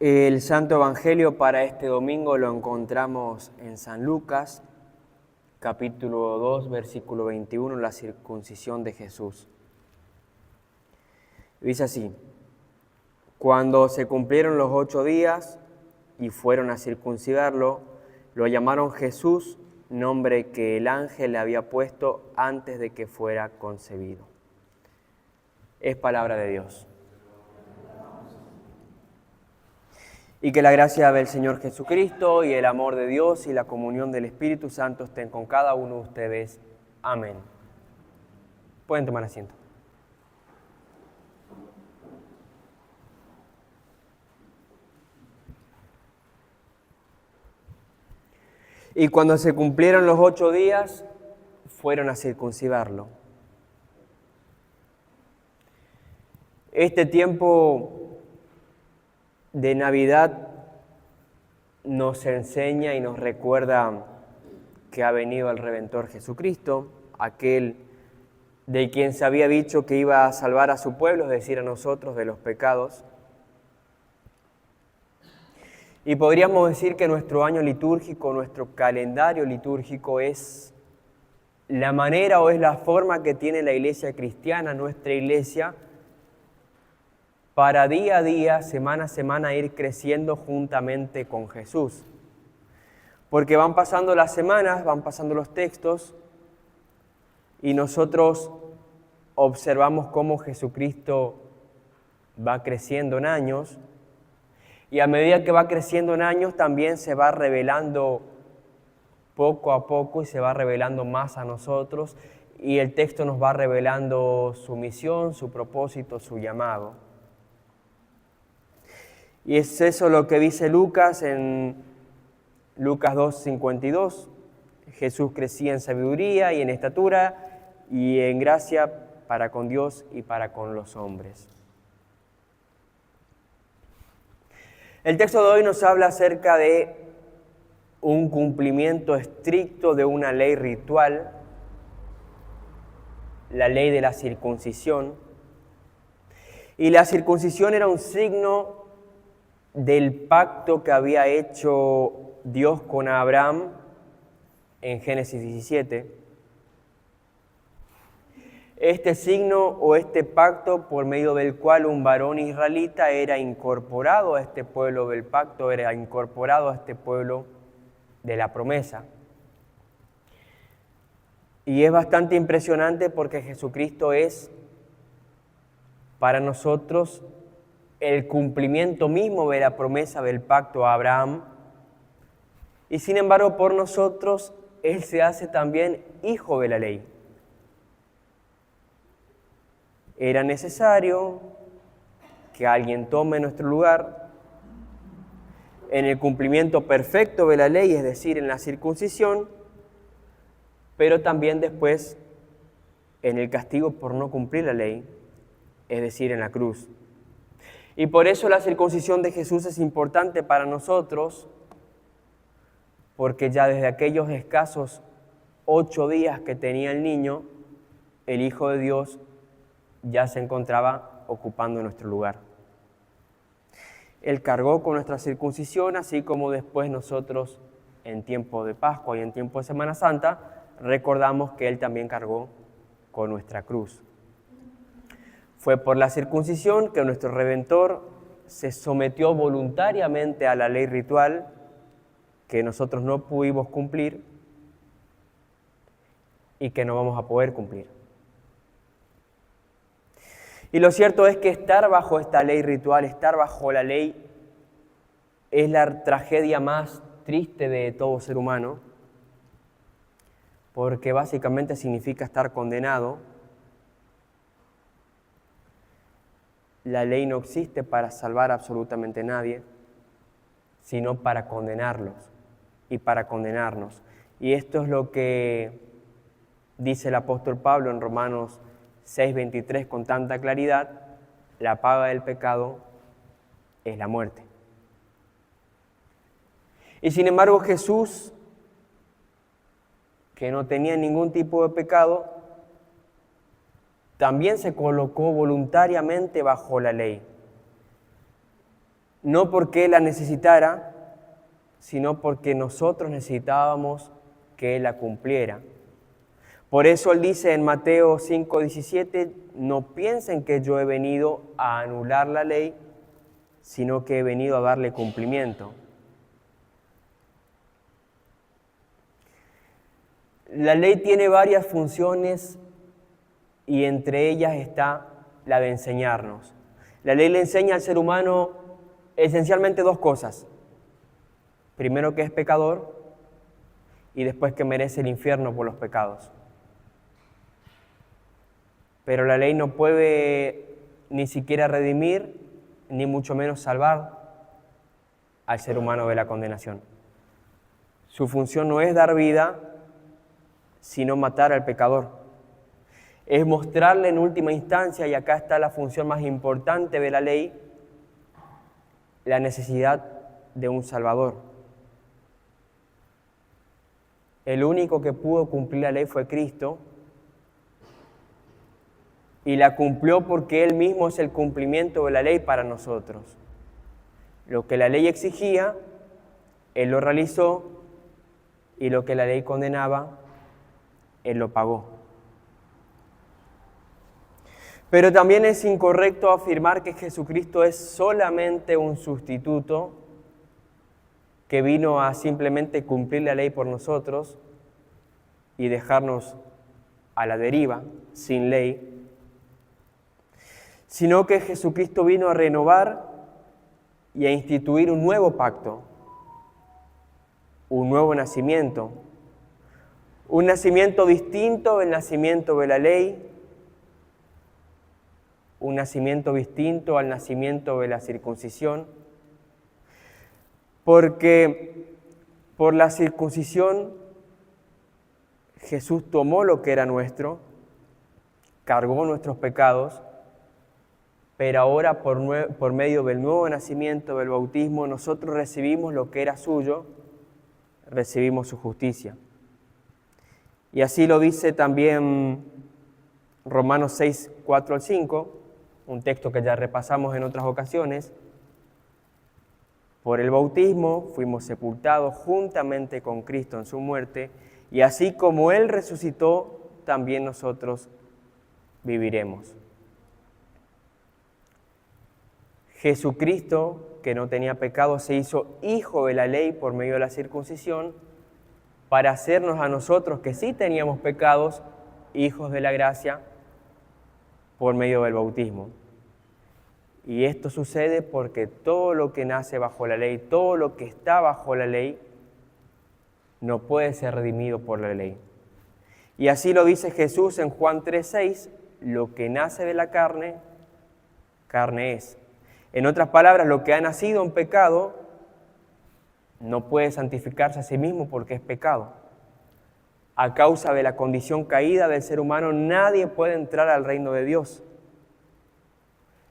El Santo Evangelio para este domingo lo encontramos en San Lucas, capítulo 2, versículo 21, la circuncisión de Jesús. Dice así: cuando se cumplieron los 8 días y fueron a circuncidarlo, lo llamaron Jesús, nombre que el ángel le había puesto antes de que fuera concebido. Es palabra de Dios. Y que la gracia del Señor Jesucristo y el amor de Dios y la comunión del Espíritu Santo estén con cada uno de ustedes. Amén. Pueden tomar asiento. Y cuando se cumplieron los 8 días, fueron a circuncidarlo. Este tiempo de Navidad nos enseña y nos recuerda que ha venido el Redentor Jesucristo, aquel de quien se había dicho que iba a salvar a su pueblo, es decir, a nosotros de los pecados. Y podríamos decir que nuestro año litúrgico, nuestro calendario litúrgico es la manera o es la forma que tiene la Iglesia cristiana, nuestra Iglesia, para día a día, semana a semana, ir creciendo juntamente con Jesús. Porque van pasando las semanas, van pasando los textos, y nosotros observamos cómo Jesucristo va creciendo en años, y a medida que va creciendo en años también se va revelando poco a poco y se va revelando más a nosotros, y el texto nos va revelando su misión, su propósito, su llamado. Y es eso lo que dice Lucas en Lucas 2:52. Jesús crecía en sabiduría y en estatura y en gracia para con Dios y para con los hombres. El texto de hoy nos habla acerca de un cumplimiento estricto de una ley ritual, la ley de la circuncisión. Y la circuncisión era un signo del pacto que había hecho Dios con Abraham en Génesis 17. Este signo o este pacto por medio del cual un varón israelita era incorporado a este pueblo del pacto, era incorporado a este pueblo de la promesa. Y es bastante impresionante porque Jesucristo es para nosotros el cumplimiento mismo de la promesa del pacto a Abraham, y sin embargo por nosotros Él se hace también hijo de la ley. Era necesario que alguien tome nuestro lugar en el cumplimiento perfecto de la ley, es decir, en la circuncisión, pero también después en el castigo por no cumplir la ley, es decir, en la cruz. Y por eso la circuncisión de Jesús es importante para nosotros, porque ya desde aquellos escasos 8 días que tenía el niño, el Hijo de Dios ya se encontraba ocupando nuestro lugar. Él cargó con nuestra circuncisión, así como después nosotros en tiempo de Pascua y en tiempo de Semana Santa, recordamos que Él también cargó con nuestra cruz. Fue por la circuncisión que nuestro Redentor se sometió voluntariamente a la ley ritual que nosotros no pudimos cumplir y que no vamos a poder cumplir. Y lo cierto es que estar bajo esta ley ritual, estar bajo la ley, es la tragedia más triste de todo ser humano, porque básicamente significa estar condenado. La ley no existe para salvar a absolutamente nadie, sino para condenarlos y para condenarnos. Y esto es lo que dice el apóstol Pablo en Romanos 6:23 con tanta claridad: la paga del pecado es la muerte. Y sin embargo Jesús, que no tenía ningún tipo de pecado, también se colocó voluntariamente bajo la ley. no porque Él la necesitara, sino porque nosotros necesitábamos que Él la cumpliera. Por eso Él dice en Mateo 5:17, no piensen que yo he venido a anular la ley, sino que he venido a darle cumplimiento. La ley tiene varias funciones y entre ellas está la de enseñarnos. La ley le enseña al ser humano esencialmente dos cosas. Primero, que es pecador, y después que merece el infierno por los pecados. Pero la ley no puede ni siquiera redimir, ni mucho menos salvar al ser humano de la condenación. Su función no es dar vida, sino matar al pecador. Es mostrarle en última instancia, y acá está la función más importante de la ley, la necesidad de un Salvador. El único que pudo cumplir la ley fue Cristo, y la cumplió porque Él mismo es el cumplimiento de la ley para nosotros. Lo que la ley exigía, Él lo realizó, y lo que la ley condenaba, Él lo pagó. Pero también es incorrecto afirmar que Jesucristo es solamente un sustituto que vino a simplemente cumplir la ley por nosotros y dejarnos a la deriva, sin ley, sino que Jesucristo vino a renovar y a instituir un nuevo pacto, un nuevo nacimiento, un nacimiento distinto del nacimiento de la ley, un nacimiento distinto al nacimiento de la circuncisión, porque por la circuncisión Jesús tomó lo que era nuestro, cargó nuestros pecados, pero ahora por medio del nuevo nacimiento, del bautismo, nosotros recibimos lo que era suyo, recibimos su justicia. Y así lo dice también Romanos 6, 4 al 5, un texto que ya repasamos en otras ocasiones. Por el bautismo fuimos sepultados juntamente con Cristo en su muerte, y así como Él resucitó, también nosotros viviremos. Jesucristo, que no tenía pecado, se hizo hijo de la ley por medio de la circuncisión, para hacernos a nosotros, que sí teníamos pecados, hijos de la gracia, por medio del bautismo. Y esto sucede porque todo lo que nace bajo la ley, todo lo que está bajo la ley, no puede ser redimido por la ley. Y así lo dice Jesús en Juan 3:6, lo que nace de la carne, carne es. En otras palabras, lo que ha nacido en pecado no puede santificarse a sí mismo porque es pecado. A causa de la condición caída del ser humano, nadie puede entrar al reino de Dios.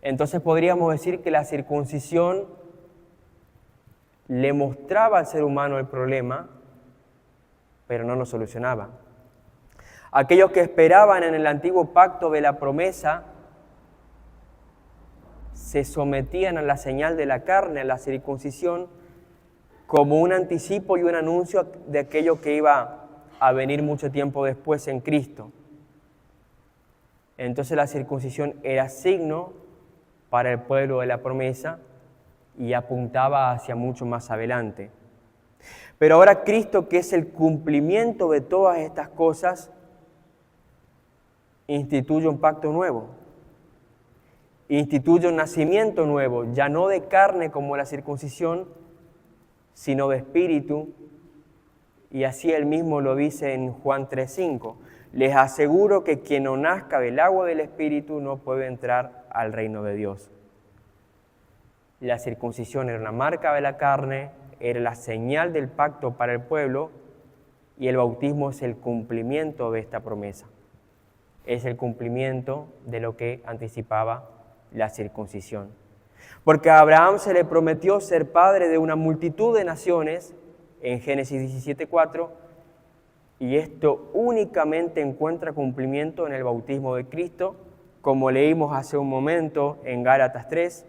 Entonces podríamos decir que la circuncisión le mostraba al ser humano el problema, pero no lo solucionaba. Aquellos que esperaban en el antiguo pacto de la promesa se sometían a la señal de la carne, a la circuncisión, como un anticipo y un anuncio de aquello que iba a venir mucho tiempo después en Cristo. Entonces la circuncisión era signo para el pueblo de la promesa y apuntaba hacia mucho más adelante. Pero ahora Cristo, que es el cumplimiento de todas estas cosas, instituye un pacto nuevo, instituye un nacimiento nuevo, ya no de carne como la circuncisión, sino de espíritu, y así él mismo lo dice en Juan 3:5. Les aseguro que quien no nazca del agua del espíritu no puede entrar al reino de Dios. La circuncisión era una marca de la carne, era la señal del pacto para el pueblo, y el bautismo es el cumplimiento de esta promesa. Es el cumplimiento de lo que anticipaba la circuncisión. Porque a Abraham se le prometió ser padre de una multitud de naciones en Génesis 17:4, y esto únicamente encuentra cumplimiento en el bautismo de Cristo, como leímos hace un momento en Gálatas 3,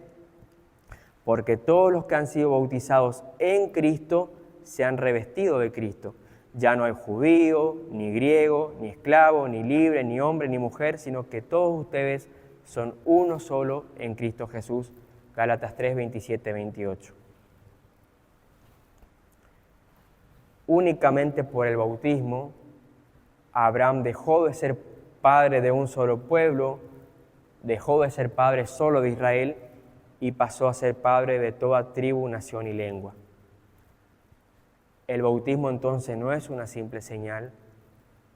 porque todos los que han sido bautizados en Cristo se han revestido de Cristo. Ya no hay judío, ni griego, ni esclavo, ni libre, ni hombre, ni mujer, sino que todos ustedes son uno solo en Cristo Jesús. Gálatas 3, 27, 28. Únicamente por el bautismo, Abraham dejó de ser padre de un solo pueblo, dejó de ser padre solo de Israel y pasó a ser padre de toda tribu, nación y lengua. El bautismo entonces no es una simple señal,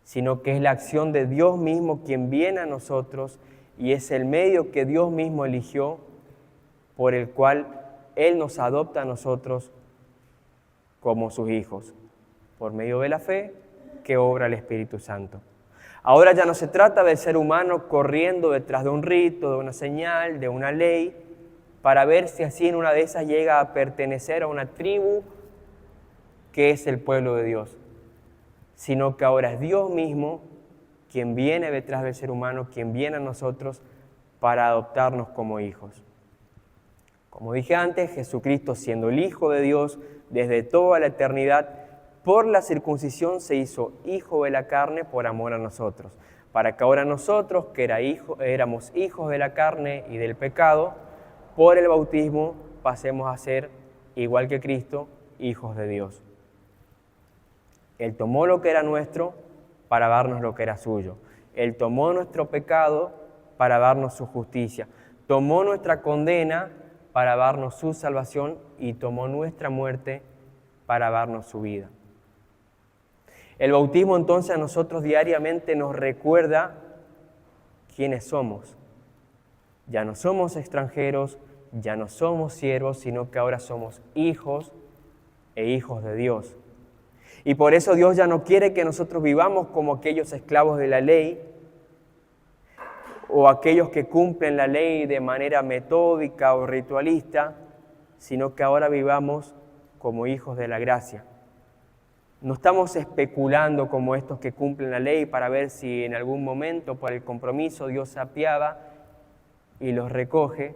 sino que es la acción de Dios mismo quien viene a nosotros y es el medio que Dios mismo eligió por el cual Él nos adopta a nosotros como sus hijos, por medio de la fe que obra el Espíritu Santo. Ahora ya no se trata del ser humano corriendo detrás de un rito, de una señal, de una ley, para ver si así en una de esas llega a pertenecer a una tribu que es el pueblo de Dios, sino que ahora es Dios mismo quien viene detrás del ser humano, quien viene a nosotros para adoptarnos como hijos. Como dije antes, Jesucristo, siendo el Hijo de Dios desde toda la eternidad, por la circuncisión se hizo hijo de la carne por amor a nosotros, para que ahora nosotros, que éramos hijos de la carne y del pecado, por el bautismo pasemos a ser, igual que Cristo, hijos de Dios. Él tomó lo que era nuestro para darnos lo que era suyo. Él tomó nuestro pecado para darnos su justicia. Tomó nuestra condena para darnos su salvación y tomó nuestra muerte para darnos su vida. El bautismo entonces a nosotros diariamente nos recuerda quiénes somos. Ya no somos extranjeros, ya no somos siervos, sino que ahora somos hijos e hijos de Dios. Y por eso Dios ya no quiere que nosotros vivamos como aquellos esclavos de la ley o aquellos que cumplen la ley de manera metódica o ritualista, sino que ahora vivamos como hijos de la gracia. No estamos especulando como estos que cumplen la ley para ver si en algún momento por el compromiso Dios se apiada y los recoge,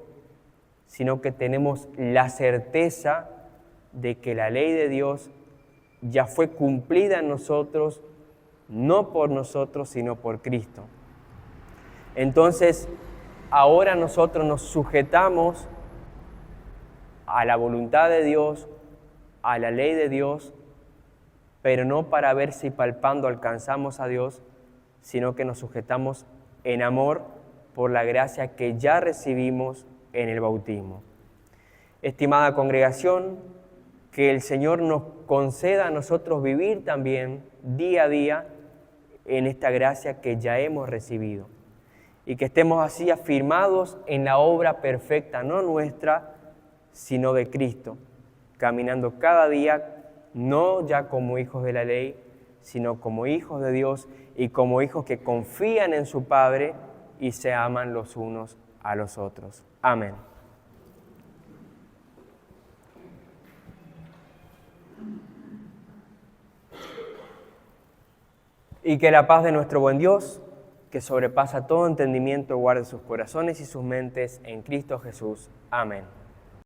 sino que tenemos la certeza de que la ley de Dios ya fue cumplida en nosotros, no por nosotros, sino por Cristo. Entonces, ahora nosotros nos sujetamos a la voluntad de Dios, a la ley de Dios, pero no para ver si palpando alcanzamos a Dios, sino que nos sujetamos en amor por la gracia que ya recibimos en el bautismo. Estimada congregación, que el Señor nos conceda a nosotros vivir también día a día en esta gracia que ya hemos recibido y que estemos así afirmados en la obra perfecta, no nuestra, sino de Cristo, caminando cada día no ya como hijos de la ley, sino como hijos de Dios y como hijos que confían en su Padre y se aman los unos a los otros. Amén. Y que la paz de nuestro buen Dios, que sobrepasa todo entendimiento, guarde sus corazones y sus mentes en Cristo Jesús. Amén.